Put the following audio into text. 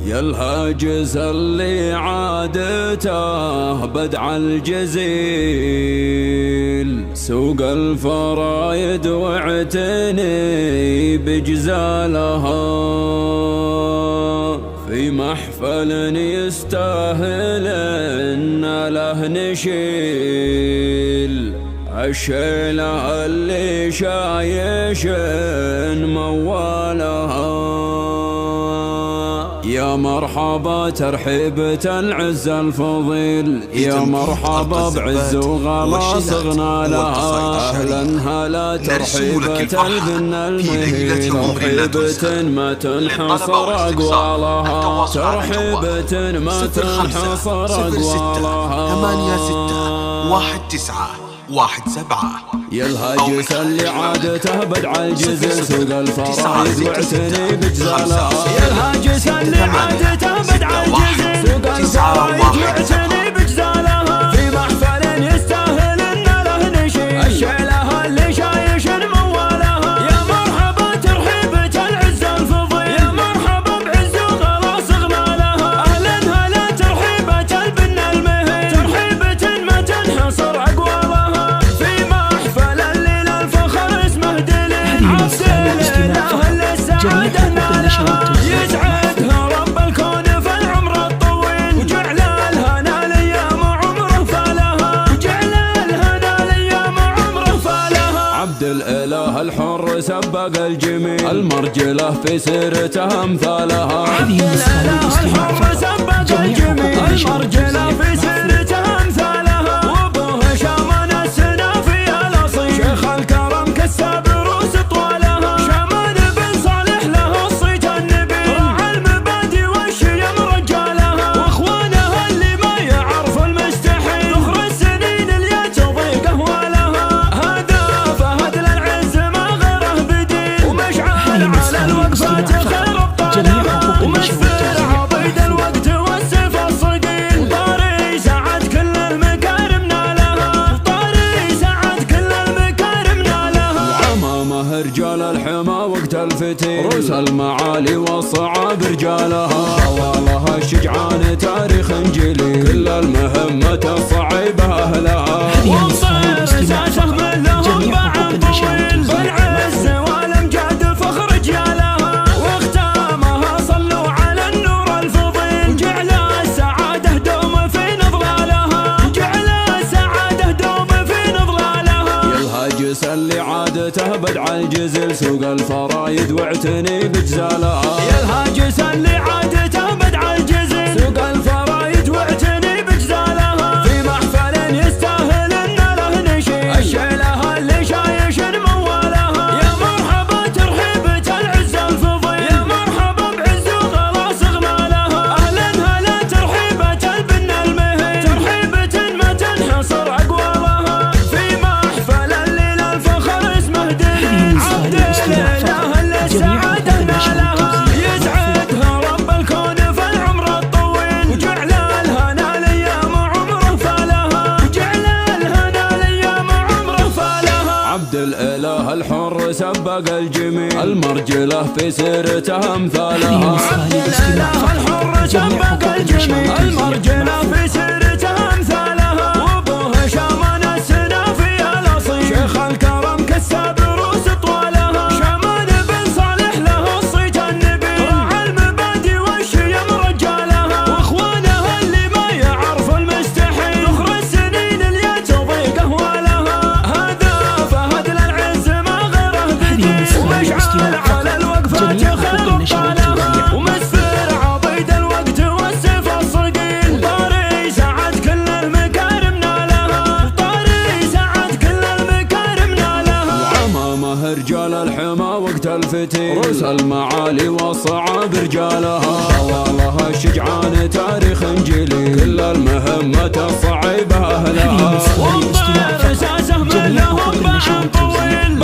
يا الهاجس اللي عادته بدع الجزيل، سوق الفرايد واعتني بجزالها، في محفل يستاهل ان له نشيل، الشيلة اللي شايش موالها. يا مرحبا ترحيبة العز الفضيل، يا مرحبا بعز وغلا صغنا لها، اهلا هلا ترحيبة البن المهيل، ترحيبة ما تنحصر اقوالها، ترحيبة ما تنحصر اقوالها. 861917. يا الهاجس اللي عادته بدع الجزل، سوق الفرايد واعتني بجزالها. يا الهاجس اللي عادته بدع الجزل، سوق الفرايد واعتني بجزالها، في محفل يستاهل ان له نشيل، الشيلة اللي شايش موالها. يا مرحبا ترحيبة العز الفضيل، يا مرحبا بعز وغلا صغنا لها، اهلا هلا ترحيبة البن المهيل، ترحيبة ما تنحصر اقوالها، في محفل الليل الفخر اسمه دليل، عبد الاله اللي السعادة نالها، يسعدها رب الكون في العمر الطويل، وجعل الهنا الايام عمره فالها، وجعل الهنا الايام عمره فالها. عبد الاله الحر سبق الجميل، المرجله في سيرته امثالها. عبد الاله الحر سبق الجميل، المرجله في سيرته امثالها، وابوه شامان السنافي الاصيل، شيخ الكرم كساب روس طوالها، شامان بن صالح له الصيت النبيل، راعى المبادئ والشيم رجالها، واخوانها اللي ما يعرف المستحيل، ذخر السنين اللي تضيق اهوالها، هذا فهد للعز ما غيره بديل، ومشعل على الوقفات خير ابطالها، ومسفر عضيد الوقت والسيف الصقيل، طاري سعد كل المكارم نالها، طاري سعد كل المكارم نالها. وعمامه رجال الحما وقت الفتيل، روس المعالي والصعاب رجالها، خوالها الشجعان تاريخ جليل، كل المهمة الصعيبة اهلها، وانطير اساسه من لهم بعد طويل، بالعز والامجاد فخر رجالها، واختامها صلوا على النور الفضيل، وجعل السعادة دوم في نضلالها، وجعل السعادة دوم في نضلالها. يا الهاجس اللي عادته بدع الجزل، سوق الفرايد واعتني بجزالها. يا الهاجس اللي عادته بدع الجزل، سوق الفرايد واعتني بجزالها، في محفل يستاهل ان له نشيل، الشيلة اللي شايش موالها. يا مرحبا ترحيبة العز الفضيل، يا مرحبا بعز وغلا صغنا لها، اهلا هلا ترحيبة البن المهيل، ترحيبة ما تنحصر اقوالها، في محفل الليل الفخر اسمه دليل، عبد الاله اللي السعادة نالها، يسعدها رب الكون في العمر الطويل، وجعل الهنا الايام عمره فالها، وجعل الهنا الايام عمره فالها. عبد الاله الحر سبق الجميل، المرجله في سيرته امثالها. عبد الاله الحر سبق الجميل، المرجله في سيرته امثالها، وابوه شامان السنافي الاصيل، شيخ الكرم كساب روس طوالها، شامان بن صالح له الصيت النبيل، راعى المبادئ والشيم رجالها، واخوانها اللي ما يعرف المستحيل، ذخر السنين اللي تضيق اهوالها، هذا فهد للعز ما غيره بديل، ومشعل على الوقفات خير ابطالها، ومسفر عضيد الوقت والسيف الصقيل، طاري سعد كل المكارم نالها، طاري سعد كل المكارم نالها. وعمامه رجال الحما وقت الفتيل، روس المعالي والصعاب رجالها، خوالها الشجعان تاريخ جليل، كل المهمة الصعيبة اهلها، وانطير اساسه من لهم بعد طويل،